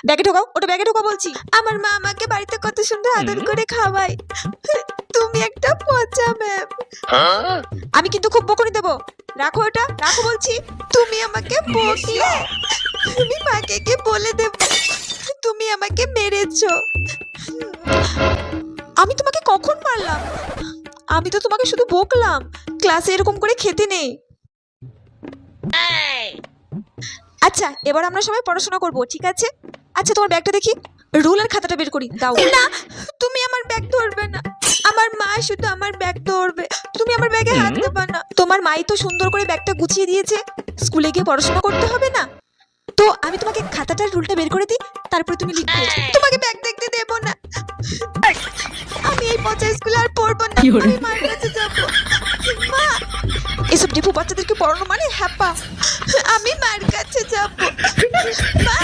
ব্যাগে ঢোকাও, ওটা ব্যাগে ঢোকাও বলছি। আমার মা আমাকে বাড়িতে কত সুন্দর আদর করে খাওয়ায়। তুমি একটা পচা ম্যাম। আমি কিন্তু খুব বকুনি দেবো। রাখো ওটা, রাখো বলছি। তুমি আমাকে বকলে আমি মাকে গিয়ে বলে দেব তুমি আমাকে মেরেছো। আমি তোমাকে কখন মারলাম? আমি তো তোমাকে শুধু বকলাম। ক্লাসে এরকম করে খেতে নেই। আচ্ছা, এবার আমরা সবাই পড়াশোনা করব, ঠিক আছে? আচ্ছা, তোমার ব্যাগটা দেখি। রুল আর খাতাটা বের করি, দাও। না, তুমি আমার ব্যাগ ধরবে না। আমার মা শুধু আমার ব্যাগ ধরবে, তুমি আমার ব্যাগে হাত দেবে না। তোমার মাই তো সুন্দর করে ব্যাগটা গুছিয়ে দিয়েছে, স্কুলে গিয়ে পড়াশোনা করতে হবে না। তো আমি তোমাকে খাতাটার রুলটা বের করে দিই, তারপরে তুমি লিখবে। তোমাকে ব্যাগ দেখতে দেব না। আমি এই পচা স্কুলে আর পড়বো না। আমি মার কাছে যাব। মা, এসব ডিপু বাচ্চাদেরকে পড়ানো মানে হ্যাপা। আমি মার কাছে যাব। মা।